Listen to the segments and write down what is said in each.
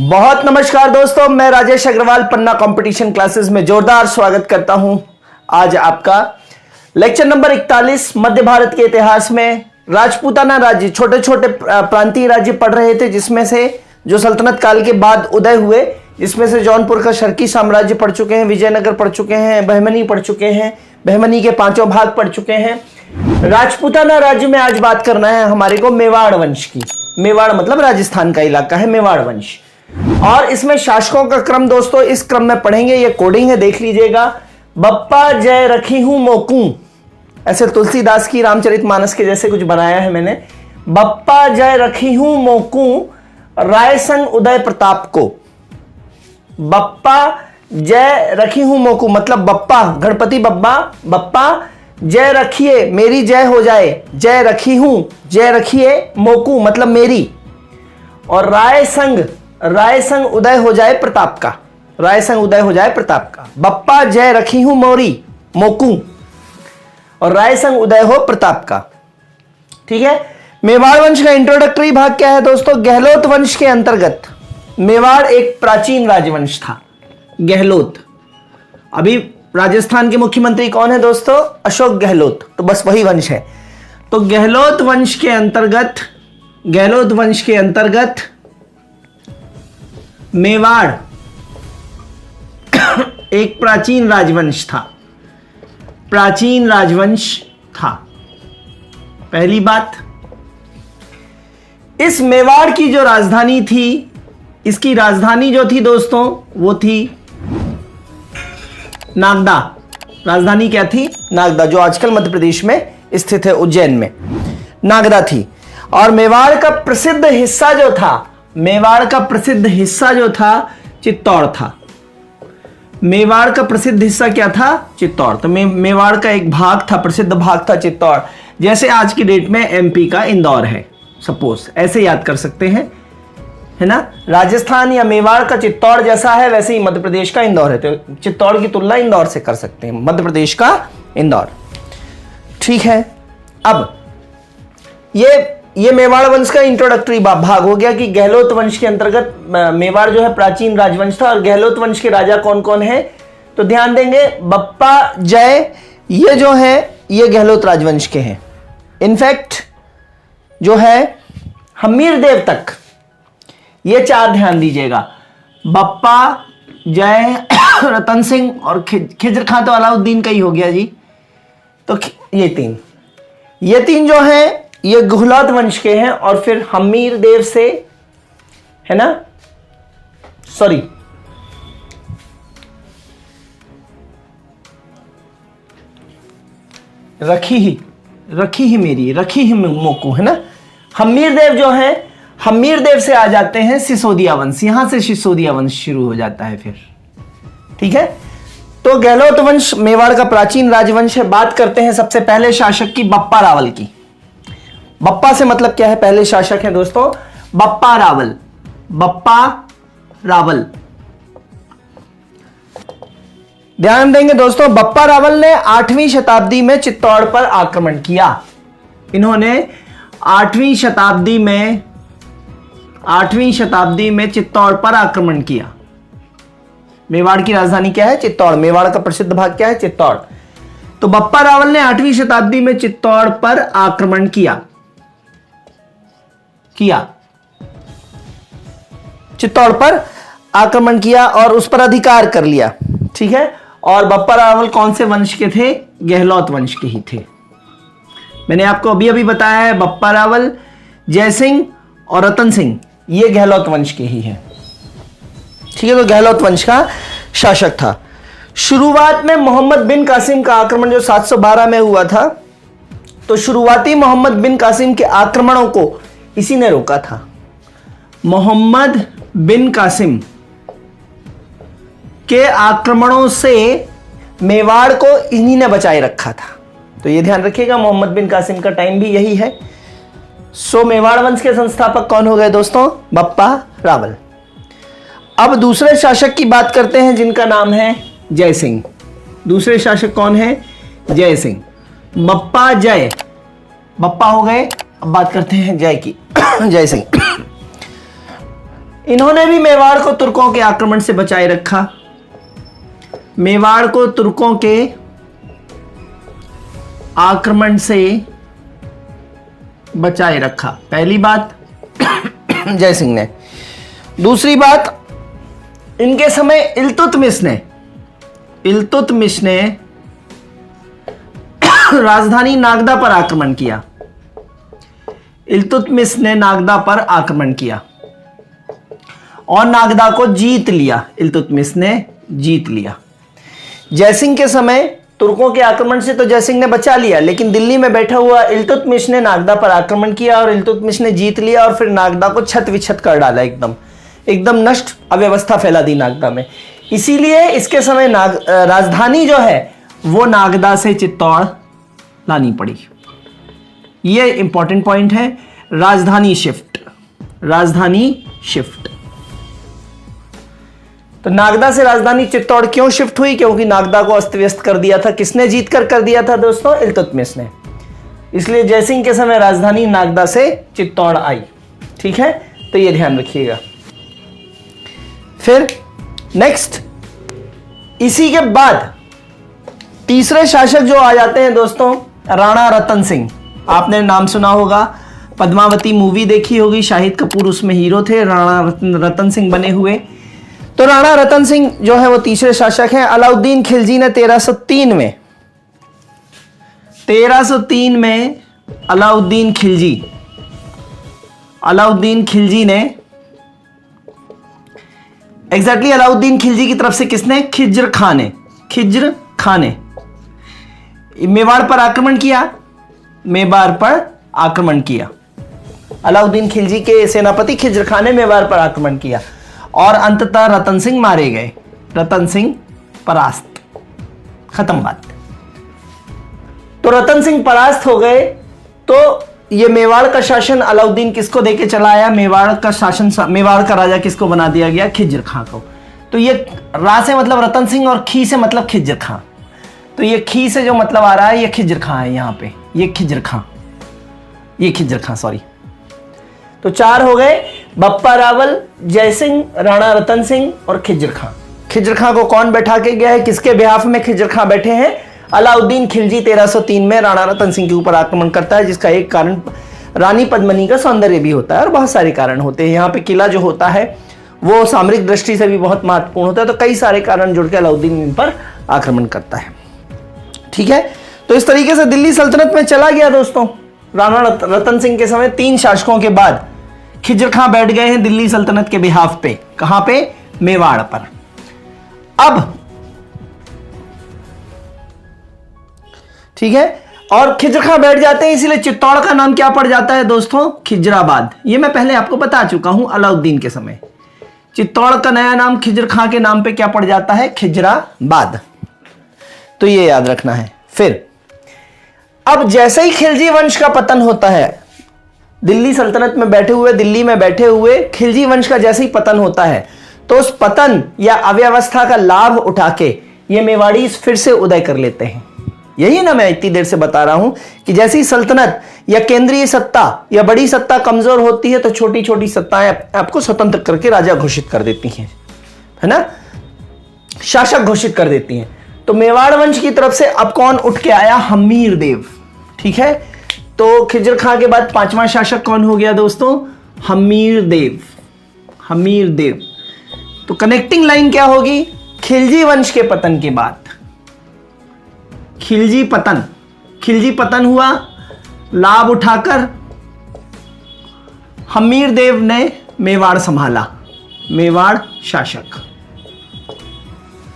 बहुत नमस्कार दोस्तों, मैं राजेश अग्रवाल पन्ना कंपटीशन क्लासेस में जोरदार स्वागत करता हूं। आज आपका लेक्चर नंबर 41 मध्य भारत के इतिहास में राजपूताना राज्य, छोटे छोटे प्रांतीय राज्य पढ़ रहे थे, जिसमें से जो सल्तनत काल के बाद उदय हुए, जिसमें से जौनपुर का शर्की साम्राज्य पढ़ चुके हैं, विजयनगर पढ़ चुके हैं, बहमनी पढ़ चुके हैं, बहमनी के 5 भाग पढ़ चुके हैं। राजपूताना राज्य में आज बात करना है हमारे को मेवाड़ वंश की। मेवाड़ मतलब राजस्थान का इलाका है मेवाड़ वंश। और इसमें शासकों का क्रम दोस्तों इस क्रम में पढ़ेंगे, ये कोडिंग है, देख लीजिएगा। बप्पा जय रखी हूं मोकू, ऐसे तुलसीदास की रामचरितमानस के जैसे कुछ बनाया है मैंने। बप्पा जय रखी हूं मोकू, राय संग उदय प्रताप को। बप्पा जय रखी हूं मोकू मतलब बप्पा, गणपति बप्पा, बप्पा जय रखिए, मेरी जय हो जाए। जय रखी हूं, जय रखिए, मोकू मतलब मेरी। और राय संग उदय हो जाए प्रताप का, राय संग उदय हो जाए प्रताप का। बप्पा जय रखी हूं मोरी, मोकू, और राय संग उदय हो प्रताप का। ठीक है। मेवाड़ वंश का इंट्रोडक्टरी भाग क्या है दोस्तों? गहलोत वंश के अंतर्गत मेवाड़ एक प्राचीन राजवंश था। गहलोत, अभी राजस्थान के मुख्यमंत्री कौन है दोस्तों? अशोक गहलोत, तो बस वही वंश है। तो गहलोत वंश के अंतर्गत मेवाड़ एक प्राचीन राजवंश था। पहली बात, इस मेवाड़ की जो राजधानी थी, इसकी राजधानी जो थी दोस्तों वो थी नागदा। राजधानी क्या थी? नागदा, जो आजकल मध्य प्रदेश में स्थित है, उज्जैन में नागदा थी। और मेवाड़ का प्रसिद्ध हिस्सा जो था चित्तौड़ था। मेवाड़ का प्रसिद्ध हिस्सा क्या था? चित्तौड़। तो मेवाड़ का एक भाग था, प्रसिद्ध भाग था चित्तौड़, जैसे आज की डेट में एमपी का इंदौर है, सपोज, ऐसे याद कर सकते हैं, है ना। राजस्थान या मेवाड़ का चित्तौड़ जैसा है, वैसे ही मध्य प्रदेश का इंदौर है। तो चित्तौड़ की तुलना इंदौर से कर सकते हैं, मध्य प्रदेश का इंदौर। ठीक है। अब ये मेवाड़ वंश का इंट्रोडक्टरी भाग हो गया कि गहलोत वंश के अंतर्गत मेवाड़ जो है प्राचीन राजवंश था। और गहलोत वंश के राजा कौन कौन है तो ध्यान देंगे, बप्पा जय, ये जो है ये गहलोत राजवंश के हैं। इनफैक्ट जो है हमीर देव तक, ये 4 ध्यान दीजिएगा, बप्पा जय, रतन सिंह और खिजर खां तो अलाउद्दीन का ही हो गया जी। तो ये तीन जो हैं ये गुहलात वंश के हैं। और फिर हमीर देव से, है ना, सॉरी, रखी ही मेरी, रखी ही मोकू, है ना। हमीर देव जो है, हमीर देव से आ जाते हैं सिसोदिया वंश, यहां से सिसोदिया वंश शुरू हो जाता है फिर। ठीक है। तो गहलोत वंश मेवाड़ का प्राचीन राजवंश है। बात करते हैं सबसे पहले शासक की, बप्पा रावल की। बप्पा से मतलब क्या है? पहले शासक है दोस्तों बप्पा रावल। ध्यान देंगे दोस्तों, बप्पा रावल ने 8वीं शताब्दी में चित्तौड़ पर आक्रमण किया। इन्होंने 8वीं शताब्दी में चित्तौड़ पर आक्रमण किया। मेवाड़ की राजधानी क्या है? चित्तौड़। मेवाड़ का प्रसिद्ध भाग क्या है? चित्तौड़। तो बप्पा रावल ने 8वीं शताब्दी में चित्तौड़ पर आक्रमण किया। चित्तौड़ पर आक्रमण किया और उस पर अधिकार कर लिया। ठीक है। और बप्पा रावल कौन से वंश के थे? गहलोत वंश के ही थे। मैंने आपको अभी बताया है, बप्पा रावल, जय सिंह और रतन सिंह, ये गहलोत वंश के ही हैं। ठीक है। तो गहलोत वंश का शासक था। शुरुआत में मोहम्मद बिन कासिम का आक्रमण जो 712 में हुआ था, तो शुरुआती मोहम्मद बिन कासिम के आक्रमणों को इसी ने रोका था। मोहम्मद बिन कासिम के आक्रमणों से मेवाड़ को इन्हीं ने बचाए रखा था। तो ये ध्यान रखिएगा, मोहम्मद बिन कासिम का टाइम भी यही है। सो मेवाड़ वंश के संस्थापक कौन हो गए दोस्तों? बप्पा रावल। अब दूसरे शासक की बात करते हैं जिनका नाम है जय सिंह। दूसरे शासक कौन है? जय सिंह। बप्पा जय, बप्पा हो गए। अब बात करते हैं जय की, जय सिंह। इन्होंने भी मेवाड़ को तुर्कों के आक्रमण से बचाए रखा। मेवाड़ को तुर्कों के आक्रमण से बचाए रखा, पहली बात जय सिंह ने। दूसरी बात, इनके समय इल्तुतमिश ने राजधानी नागदा पर आक्रमण किया। इल्तुतमिश ने नागदा पर आक्रमण किया और नागदा को जीत लिया। इल्तुतमिश ने जीत लिया। जयसिंह के समय तुर्कों के आक्रमण से तो जयसिंह ने बचा लिया, लेकिन दिल्ली में बैठा हुआ इल्तुतमिश ने नागदा पर आक्रमण किया और इल्तुतमिश ने जीत लिया और फिर नागदा को छत विछत कर डाला, एकदम नष्ट अव्यवस्था फैला दी नागदा में। इसीलिए इसके समय राजधानी जो है वो नागदा से चित्तौड़ लानी पड़ी। ये इंपॉर्टेंट पॉइंट है, राजधानी शिफ्ट। तो नागदा से राजधानी चित्तौड़ क्यों शिफ्ट हुई? क्योंकि नागदा को अस्त व्यस्त कर दिया था। किसने जीत कर दिया था दोस्तों? इल्तुतमिश ने। इसलिए जयसिंह के समय राजधानी नागदा से चित्तौड़ आई। ठीक है, तो ये ध्यान रखिएगा। फिर नेक्स्ट, इसी के बाद तीसरे शासक जो आ जाते हैं दोस्तों, राणा रतन सिंह। आपने नाम सुना होगा, पद्मावती मूवी देखी होगी, शाहिद कपूर उसमें हीरो थे, राणा रतन सिंह बने हुए। तो राणा रतन सिंह जो है वो तीसरे शासक हैं। अलाउद्दीन खिलजी ने 1303 में अलाउद्दीन खिलजी ने एग्जैक्टली अलाउद्दीन खिलजी की तरफ से किसने? खिज्र खान ने मेवाड़ पर आक्रमण किया। अलाउद्दीन खिलजी के सेनापति खिज्र खान ने मेवाड़ पर आक्रमण किया और अंततः रतन सिंह मारे गए। रतन सिंह परास्त, खत्म बात। तो रतन सिंह परास्त हो गए। तो ये मेवाड़ का शासन अलाउद्दीन किसको देके चला आया? मेवाड़ का राजा किसको बना दिया गया? खिज्र खां को। तो ये रा से मतलब रतन सिंह और खी से मतलब खिज्र खां। तो ये खी से जो मतलब आ रहा है ये खिज्र खां है। यहाँ पे ये खिज्र खां सॉरी। तो 4 हो गए, बप्पा रावल, जयसिंह, राणा रतन सिंह और खिज्र खां। खिज्र खां को कौन बैठा के गया है? किसके बिहाफ में खिज्र खां बैठे हैं? अलाउद्दीन खिलजी 1303 में राणा रतन सिंह के ऊपर आक्रमण करता है, जिसका एक कारण रानी पद्मिनी का सौंदर्य भी होता है और बहुत सारे कारण होते हैं। यहाँ पे किला जो होता है वो सामरिक दृष्टि से भी बहुत महत्वपूर्ण होता है। तो कई सारे कारण जुड़ के अलाउद्दीन इन पर आक्रमण करता है। ठीक है, तो इस तरीके से दिल्ली सल्तनत में चला गया दोस्तों। राणा रतन सिंह के समय 3 शासकों के बाद खिज्र खां बैठ गए हैं दिल्ली सल्तनत के बिहाफ पे। कहां पे? मेवाड़ पर। अब ठीक है, और खिज्र खां बैठ जाते हैं, इसीलिए चित्तौड़ का नाम क्या पड़ जाता है दोस्तों? खिजराबाद। ये मैं पहले आपको बता चुका हूं अलाउद्दीन के समय। चित्तौड़ का नया नाम खिज्र खां के नाम पे क्या पड़ जाता है? खिजराबाद। तो ये याद रखना है। फिर अब जैसे ही खिलजी वंश का पतन होता है, दिल्ली सल्तनत में दिल्ली में बैठे हुए खिलजी वंश का जैसे ही पतन होता है, तो उस पतन या अव्यवस्था का लाभ उठा के ये मेवाड़ी फिर से उदय कर लेते हैं। यही ना मैं इतनी देर से बता रहा हूं कि जैसी सल्तनत या केंद्रीय सत्ता या बड़ी सत्ता कमजोर होती है तो छोटी छोटी सत्ताएं आपको स्वतंत्र करके राजा घोषित कर देती हैं, है ना, शासक घोषित कर देती हैं। तो मेवाड़ वंश की तरफ से अब कौन उठ के आया? हमीर देव। ठीक है, तो खिज्र खां के बाद 5वां शासक कौन हो गया दोस्तों? हमीर देव। तो कनेक्टिंग लाइन क्या होगी? खिलजी वंश के पतन के बाद खिलजी पतन हुआ, लाभ उठाकर हमीर देव ने मेवाड़ संभाला। मेवाड़ शासक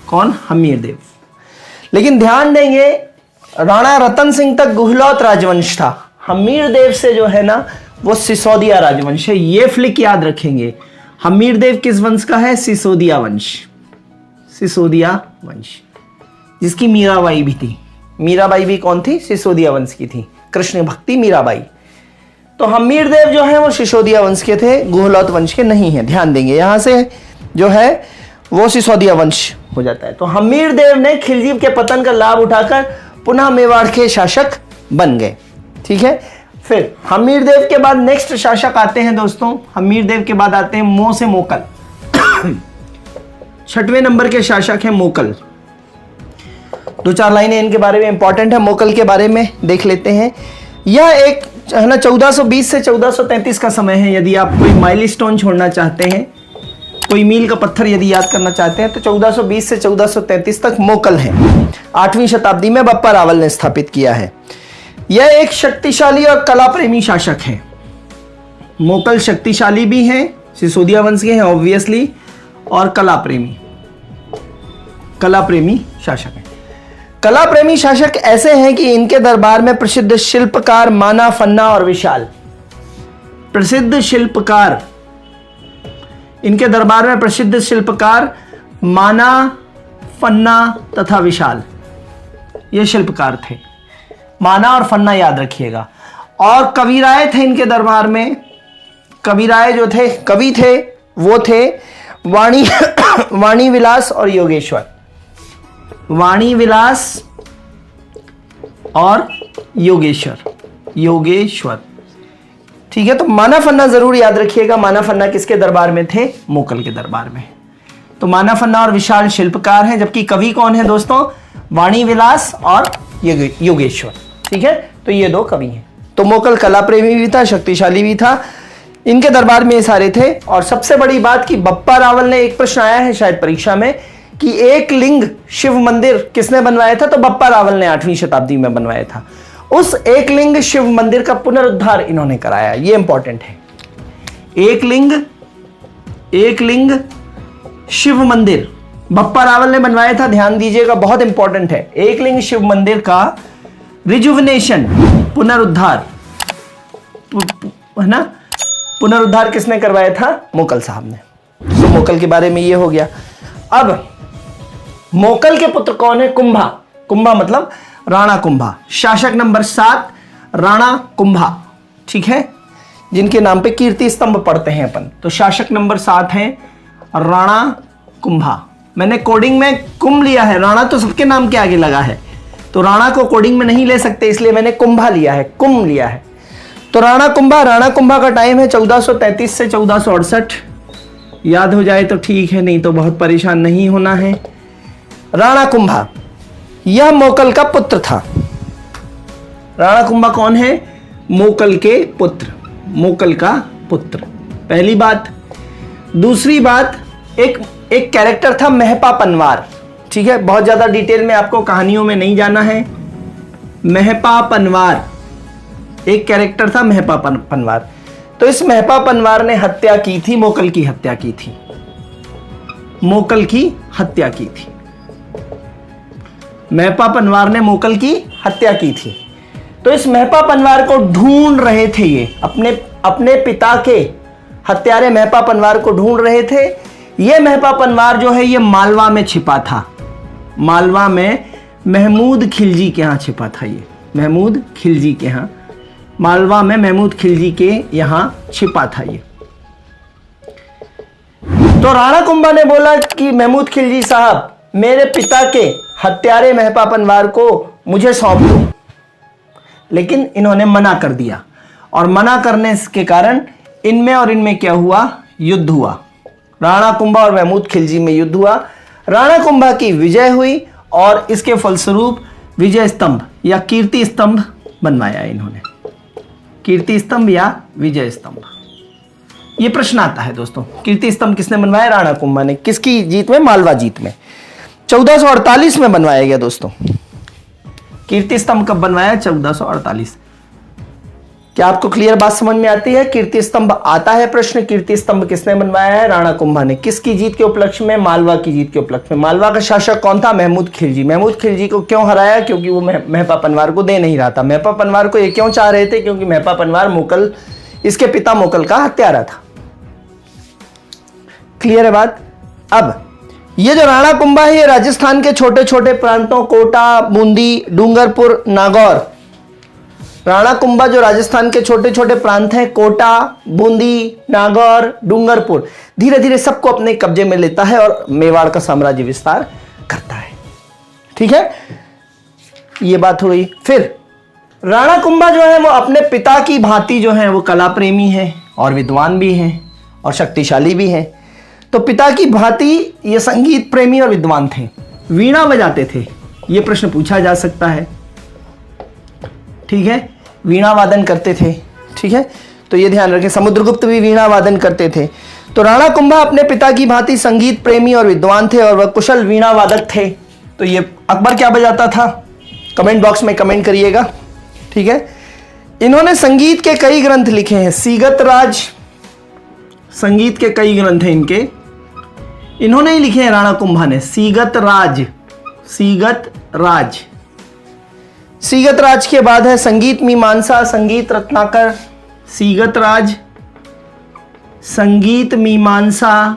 कौन? हमीर देव। लेकिन ध्यान देंगे राणा रतन सिंह तक गुहलौत राजवंश था। हमीर देव से जो है ना वो सिसोदिया राजवंश है। ये फ्लिक याद रखेंगे। हमीर देव किस वंश का है? सिसोदिया वंश, जिसकी मीराबाई भी थी। मीराबाई भी कौन थी? सिसोदिया वंश की थी, कृष्ण भक्ति मीराबाई। तो हमीर देव जो है वो सिसोदिया वंश के थे, गुहलौत वंश के नहीं है। ध्यान देंगे, यहां से जो है वो सिसोदिया वंश हो जाता है। तो हमीर देव ने खिलजी के पतन का लाभ उठाकर पुनः मेवाड़ के शासक बन गए। ठीक है, फिर हमीरदेव के बाद नेक्स्ट शासक आते हैं दोस्तों, हमीरदेव के बाद आते हैं मो से मोकल। 6वें नंबर के शासक हैं मोकल। 2-4 लाइनें इनके बारे में इंपॉर्टेंट है, मोकल के बारे में देख लेते हैं। यह एक है ना 1420 से 1433 का समय है। यदि आप कोई माइलस्टोन छोड़ना चाहते हैं, कोई मील का पत्थर यदि याद करना चाहते हैं तो 1420 से 1433 तक मोकल है। 8वीं शताब्दी में बप्पा रावल ने स्थापित किया है। यह एक शक्तिशाली और कला प्रेमी शासक है। मोकल शक्तिशाली भी हैं, सिसोदिया वंश के हैं ऑब्वियसली, और कला प्रेमी शासक हैं। कला प्रेमी शासक ऐसे हैं कि इनके दरबार में प्रसिद्ध शिल्पकार माना, फन्ना और विशाल, प्रसिद्ध शिल्पकार, इनके दरबार में प्रसिद्ध शिल्पकार माना, फन्ना तथा विशाल, ये शिल्पकार थे। माना और फन्ना याद रखिएगा। और कविराय थे इनके दरबार में। कविराय जो थे, कवि थे, वो थे वाणी विलास और योगेश्वर। वाणी विलास और योगेश्वर, ठीक है। तो माना फन्ना जरूर याद रखिएगा। माना फन्ना किसके दरबार में थे? मोकल के दरबार में। तो माना फन्ना और विशाल शिल्पकार हैं, जबकि कवि कौन है दोस्तों? वाणी विलास और योगेश्वर, ठीक है। तो ये 2 कवि हैं। तो मोकल कला प्रेमी भी था, शक्तिशाली भी था, इनके दरबार में ये सारे थे। और सबसे बड़ी बात कि बप्पा रावल ने, एक प्रश्न आया है शायद परीक्षा में कि एक लिंग शिव मंदिर किसने बनवाया था? तो बप्पा रावल ने 8वीं शताब्दी में बनवाया था। उस एक लिंग शिव मंदिर का पुनरुद्धार इन्होंने कराया, ये इंपॉर्टेंट है। एक लिंग शिव मंदिर बप्पा रावल ने बनवाया था, ध्यान दीजिएगा, बहुत इंपॉर्टेंट है। एक लिंग शिव मंदिर का रिजुविनेशन, पुनरुद्धार, है ना, पुनरुद्धार किसने करवाया था? मोकल साहब ने। तो मोकल के बारे में ये हो गया। अब मोकल के पुत्र कौन है? कुंभा। कुंभा मतलब राणा कुंभा। शासक नंबर 7 राणा कुंभा, ठीक है, जिनके नाम पे कीर्ति स्तंभ पढ़ते हैं अपन। तो शासक नंबर 7 है राणा कुंभा। मैंने कोडिंग में कुंभ लिया है, राणा तो सबके नाम के आगे लगा है, तो राणा को कोडिंग में नहीं ले सकते, इसलिए मैंने कुंभा लिया है, कुंभ लिया है। तो राणा कुंभा का टाइम है 1433 से 1468। याद हो जाए तो ठीक है, नहीं तो बहुत परेशान नहीं होना है। राणा कुंभा यह मोकल का पुत्र था। राणा कुंभा कौन है? मोकल के पुत्र, मोकल का पुत्र, पहली बात। दूसरी बात, एक कैरेक्टर था महपा पनवार, ठीक है, बहुत ज्यादा डिटेल में आपको कहानियों में नहीं जाना है। महपा पनवार एक कैरेक्टर था, महपा पनवार। तो इस महपा पनवार ने हत्या की थी, मोकल की हत्या की थी, मोकल की हत्या की थी। महपा पनवार ने मोकल की हत्या की थी। तो इस महपा पनवार को ढूंढ रहे थे, ये अपने पिता के हत्यारे महपा पनवार को ढूंढ रहे थे। ये महपा पनवार जो है ये मालवा में छिपा था, मालवा में महमूद खिलजी के यहाँ छिपा था। ये महमूद खिलजी के यहाँ, मालवा में महमूद खिलजी के यहाँ छिपा था ये। तो राणा कुंभा ने बोला कि महमूद खिलजी साहब, मेरे पिता के हत्यारे महपा पनवार को मुझे सौंप दो, लेकिन इन्होंने मना कर दिया। और मना करने के कारण इनमें और इनमें क्या हुआ? युद्ध हुआ। राणा कुंभा और महमूद खिलजी में युद्ध हुआ। राणा कुंभा की विजय हुई और इसके फलस्वरूप विजय स्तंभ या कीर्ति स्तंभ बनवाया इन्होंने। कीर्ति स्तंभ या विजय स्तंभ, ये प्रश्न आता है दोस्तों। कीर्ति स्तंभ किसने बनवाया? राणा कुंभा ने। किसकी जीत में? मालवा जीत में। 1448 में बनवाया गया दोस्तों। कीर्ति स्तंभ कब बनवाया? 1448। क्या आपको क्लियर बात समझ में आती है? कीर्ति स्तंभ आता है प्रश्न, कीर्ति स्तंभ किसने बनवाया है? राणा कुंभा ने। किसकी जीत के उपलक्ष्य में? मालवा की जीत के उपलक्ष्य में। मालवा का शासक कौन था? महमूद खिलजी। महमूद खिलजी को क्यों हराया? क्योंकि वो महपा पनवार को दे नहीं रहा था। महपा पनवार को ये क्यों चाह रहे थे? क्योंकि महपा पनवार मोकल, इसके पिता मोकल का हत्यारा था। क्लियर है बात? अब ये जो राणा कुंभा है ये राजस्थान के छोटे छोटे प्रांतों कोटा, बूंदी, डूंगरपुर, नागौर, राणा कुंभा जो राजस्थान के छोटे छोटे प्रांत हैं, कोटा, बूंदी, नागौर, डूंगरपुर, धीरे धीरे सबको अपने कब्जे में लेता है और मेवाड़ का साम्राज्य विस्तार करता है। ठीक है, ये बात हो गई। फिर राणा कुंभा जो है वो अपने पिता की भांति जो है वो कला प्रेमी है और विद्वान भी हैं और शक्तिशाली भी हैं। तो पिता की भांति ये संगीत प्रेमी और विद्वान थे, वीणा बजाते थे, ये प्रश्न पूछा जा सकता है। ठीक है, वीणा वादन करते थे। ठीक है, तो ये ध्यान रखें, समुद्रगुप्त भी वीणा वादन करते थे। तो राणा कुंभा अपने पिता की भांति संगीत प्रेमी और विद्वान थे और वह कुशल वीणा वादक थे। तो ये अकबर क्या बजाता था, कमेंट बॉक्स में कमेंट करिएगा। ठीक है, इन्होंने संगीत के कई ग्रंथ लिखे हैं, सीगत राज, संगीत के कई ग्रंथ हैं इनके, इन्होंने ही लिखे हैं राणा कुंभा ने। सीगत राज, सीगत राज, सीगत राज के बाद है संगीत मीमांसा, संगीत रत्नाकर, सीगत राज, संगीत मीमांसा,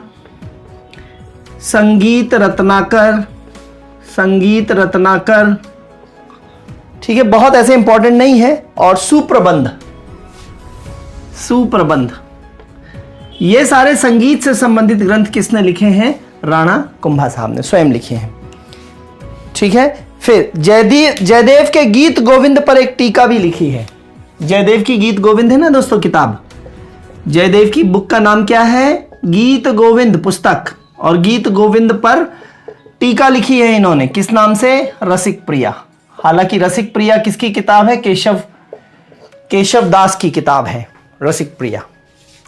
संगीत रत्नाकर, संगीत रत्नाकर। ठीक है, बहुत ऐसे इंपॉर्टेंट नहीं है। और सुप्रबंध, सुप्रबंध, ये सारे संगीत से संबंधित ग्रंथ किसने लिखे हैं, राणा कुंभा साहब ने स्वयं लिखे हैं। ठीक है, फिर जयदेव के गीत गोविंद पर एक टीका भी लिखी है। जयदेव की गीत गोविंद है ना दोस्तों किताब, जयदेव की बुक का नाम क्या है, गीत गोविंद पुस्तक, और गीत गोविंद पर टीका लिखी है इन्होंने, किस नाम से, रसिक प्रिया। हालांकि रसिक प्रिया किसकी किताब है, केशव दास की किताब है रसिक प्रिया।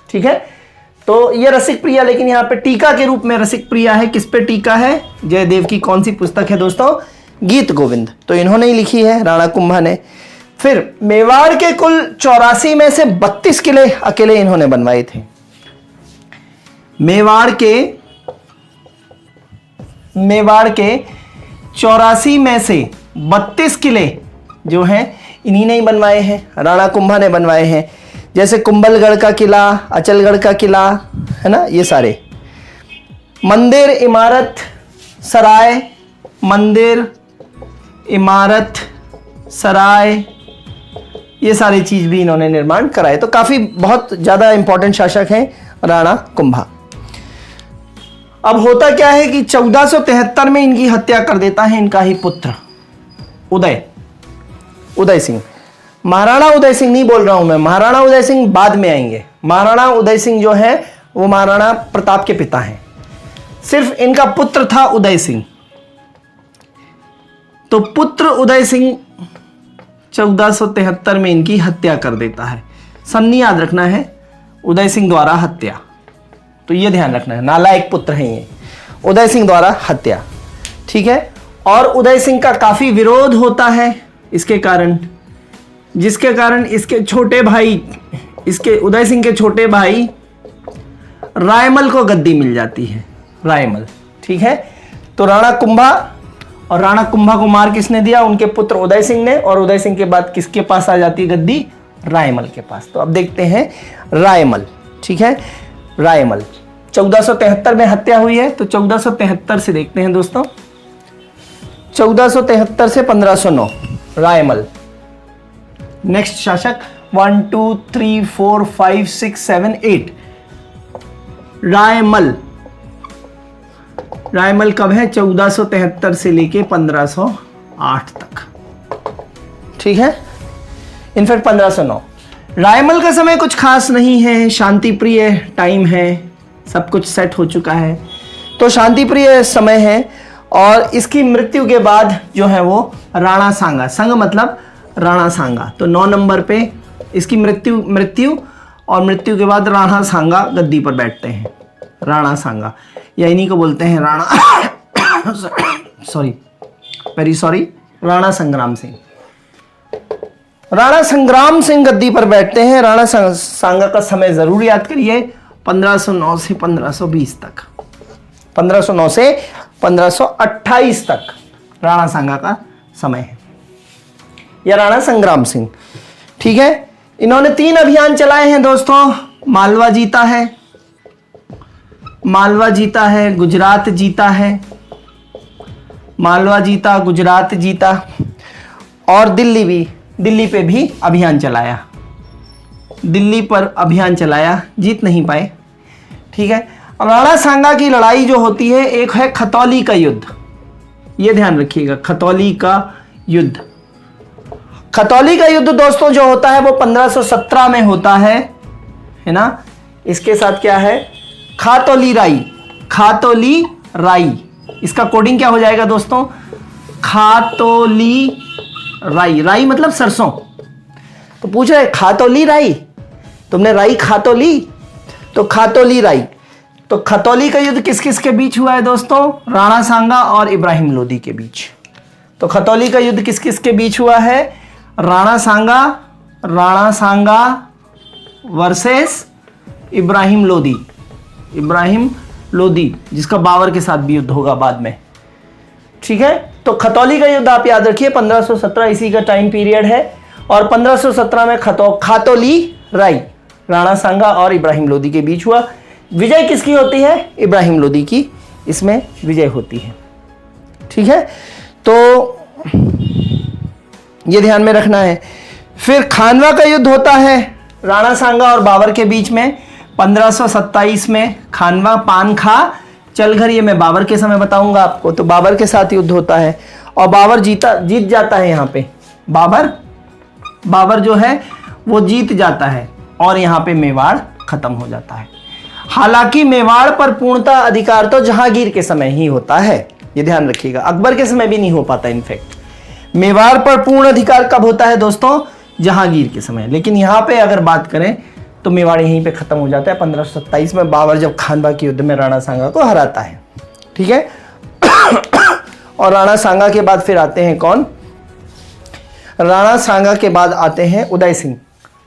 ठीक है, तो ये रसिक प्रिया, लेकिन यहां पे टीका के रूप में रसिक प्रिया है। किस पे टीका है, जयदेव की कौन सी पुस्तक है दोस्तों, गीत गोविंद। तो इन्होंने ही लिखी है राणा कुंभा ने। फिर मेवाड़ के कुल 84 में से 32 किले अकेले इन्होंने बनवाए थे। मेवाड़ के 84 में से 32 किले जो हैं इन्हीं ने ही बनवाए हैं, राणा कुंभा ने बनवाए हैं। जैसे कुंभलगढ़ का किला, अचलगढ़ का किला है ना, ये सारे मंदिर, इमारत, सराय, मंदिर, इमारत, सराय, ये सारी चीज भी इन्होंने निर्माण कराए। तो काफी बहुत ज्यादा इंपॉर्टेंट शासक हैं राणा कुंभा। अब होता क्या है कि 1473 में इनकी हत्या कर देता है इनका ही पुत्र उदय सिंह। महाराणा उदय सिंह नहीं बोल रहा हूं मैं, महाराणा उदय सिंह बाद में आएंगे। महाराणा उदय सिंह जो है वो महाराणा प्रताप के पिता हैं, सिर्फ इनका पुत्र था उदय सिंह। तो पुत्र उदय सिंह 1473 में इनकी हत्या कर देता है। सन्नी याद रखना है, उदय सिंह द्वारा हत्या, तो ये ध्यान रखना है, नालायक पुत्र हैं ये, उदय सिंह द्वारा हत्या। ठीक है, और उदय सिंह का काफी विरोध होता है इसके कारण, जिसके कारण इसके छोटे भाई, इसके उदय सिंह के छोटे भाई रायमल को गद्दी मिल जाती है, रायमल। ठीक है, तो राणा कुंभा, और राणा कुंभा को मार किसने दिया, उनके पुत्र उदय सिंह ने, और उदय सिंह के बाद किसके पास आ जाती है गद्दी, रायमल के पास। तो अब देखते हैं रायमल। ठीक है, रायमल 1473 में हत्या हुई है, तो 1473 से देखते हैं दोस्तों, 1473 से 1509 रायमल। नेक्स्ट शासक 1 2 3 4 5 6 7 8 रायमल। रायमल कब है, 1473 से लेके 1508 तक। ठीक है, इनफैक्ट 1509। रायमल का समय कुछ खास नहीं है, शांति प्रिय टाइम है, सब कुछ सेट हो चुका है, तो शांति प्रिय समय है। और इसकी मृत्यु के बाद जो है वो राणा सांगा, संग मतलब राणा सांगा, तो 9 नंबर पे इसकी मृत्यु और मृत्यु के बाद राणा सांगा गद्दी पर बैठते हैं। राणा सांगा, या इन्हीं को बोलते हैं राणा सॉरी राणा संग्राम सिंह। राणा संग्राम सिंह गद्दी पर बैठते हैं। राणा सांगा का समय जरूर याद करिए, 1509 से 1520 तक, 1509 से 1528 तक राणा सांगा का समय है, या राणा संग्राम सिंह। ठीक है, इन्होंने 3 अभियान चलाए हैं दोस्तों। मालवा जीता है, गुजरात जीता है, मालवा जीता, गुजरात जीता, और दिल्ली पे भी अभियान चलाया, दिल्ली पर अभियान चलाया, जीत नहीं पाए। ठीक है, राणा सांगा की लड़ाई जो होती है, एक है खतौली का युद्ध, ये ध्यान रखिएगा, खतौली का युद्ध। खतौली का युद्ध दोस्तों जो होता है वो 1517 में होता है ना। इसके साथ क्या है, खातौली राई, खातौली राई, इसका कोडिंग क्या हो जाएगा दोस्तों, खातौली राई, राई मतलब सरसों। तो पूछ रहे खातौली राई, तुमने राई खातौली, तो खातौली राई। तो खतौली का युद्ध किस किस के बीच हुआ है दोस्तों, राणा सांगा और इब्राहिम लोदी के बीच। तो खतौली का युद्ध किस किस के बीच हुआ है, राणा सांगा वर्सेस इब्राहिम लोदी, इब्राहिम लोदी, जिसका बाबर के साथ भी युद्ध होगा बाद में। ठीक है, तो खतौली का युद्ध आप याद रखिए 1517 इसी का टाइम पीरियड है। और 1517 में खातौली राई, राणा सांगा और इब्राहिम लोदी के बीच हुआ। विजय किसकी होती है, इब्राहिम लोदी की इसमें विजय होती है। ठीक है, तो ये ध्यान में रखना है। फिर खानवा का युद्ध होता है राणा सांगा और बाबर के बीच में 1527 में। खानवा पान खा चल घर, ये मैं बाबर के समय बताऊंगा आपको। तो बाबर के साथ युद्ध होता है और बाबर जीत जाता है यहाँ पे। बाबर जो है वो जीत जाता है और यहाँ पे मेवाड़ खत्म हो जाता है। हालांकि मेवाड़ पर पूर्णतः अधिकार तो जहांगीर के समय ही होता है, ये ध्यान रखिएगा। अकबर के समय भी नहीं हो पाता। इनफैक्ट मेवाड़ पर पूर्ण अधिकार कब होता है दोस्तों, जहांगीर के समय। लेकिन यहाँ पे अगर बात करें तो मेवाड़ यहीं पे खत्म हो जाता है 1527 में, बाबर जब खानवा के युद्ध में राणा सांगा को हराता है। ठीक है, और राणा सांगा के बाद फिर आते हैं कौन, राणा सांगा के बाद आते हैं उदय सिंह,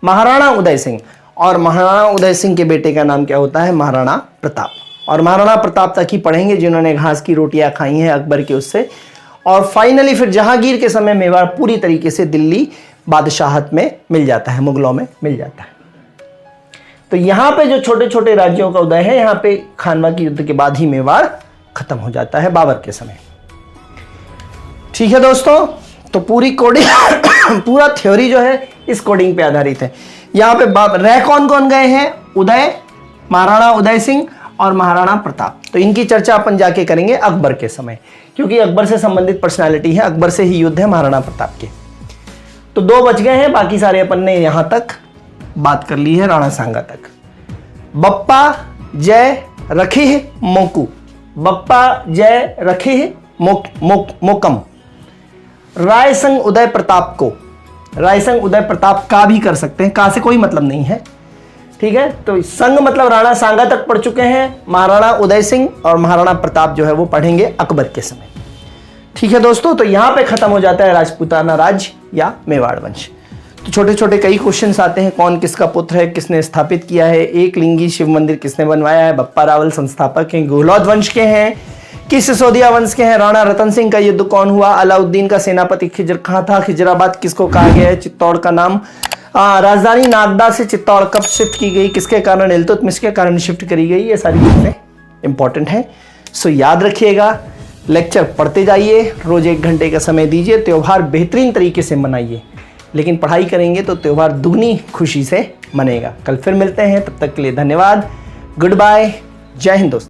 महाराणा उदय सिंह। और महाराणा उदय सिंह के बेटे का नाम क्या होता है, महाराणा प्रताप। और महाराणा प्रताप तक ही पढ़ेंगे जिन्होंने घास की रोटियां खाई हैं अकबर के उससे। और फाइनली फिर जहांगीर के समय मेवाड़ पूरी तरीके से दिल्ली बादशाहत में मिल जाता है, मुगलों में मिल जाता है। तो यहां पे जो छोटे छोटे राज्यों का उदय है, यहां पे खानवा के युद्ध के बाद ही मेवाड़ खत्म हो जाता है बाबर के समय। ठीक है दोस्तों, तो पूरी कोडिंग पूरा थ्योरी जो है इस कोडिंग पे आधारित है। यहाँ पे रह कौन कौन गए हैं, उदय, महाराणा उदय सिंह और महाराणा प्रताप। तो इनकी चर्चा अपन जाके करेंगे अकबर के समय, क्योंकि अकबर से संबंधित पर्सनालिटी है, अकबर से ही युद्ध है महाराणा प्रताप के। तो 2 बच गए हैं, बाकी सारे अपन ने यहां तक बात कर ली है, राणा सांगा तक। बप्पा जय रखी मोकू, बप्पा जय रखी मोकम। रायसंग उदय प्रताप को, रायसंग उदय प्रताप का भी कर सकते हैं, का से कोई मतलब नहीं है। ठीक है, तो संग मतलब राणा सांगा तक पढ़ चुके हैं, महाराणा उदय सिंह और महाराणा प्रताप जो है वो पढ़ेंगे अकबर के समय। ठीक है दोस्तों, तो यहां पे खत्म हो जाता है राजपूताना राज्य या मेवाड़ वंश। तो छोटे छोटे कई क्वेश्चंस आते हैं, कौन किसका पुत्र है, किसने स्थापित किया है, एक लिंगी शिव मंदिर किसने बनवाया है, बप्पा रावल संस्थापक हैं, गहलोत वंश के हैं, किस सिसोदिया वंश के हैं, राणा रतन सिंह का युद्ध कौन हुआ, अलाउद्दीन का सेनापति खिजर कहाँ था, खिजराबाद किसको कहा गया है, चित्तौड़ का नाम, राजधानी नागदा से चित्तौड़ कब शिफ्ट की गई, किसके कारण, इल्तुतमिश के कारण शिफ्ट करी गई, ये सारी चीजें इंपॉर्टेंट है। सो याद रखिएगा, लेक्चर पढ़ते जाइए, रोज 1 घंटे का समय दीजिए, त्योहार बेहतरीन तरीके से मनाइए। लेकिन पढ़ाई करेंगे तो त्योहार दुगनी खुशी से मनेगा। कल फिर मिलते हैं, तब तक के लिए धन्यवाद, गुड बाय, जय हिंद दोस्तों।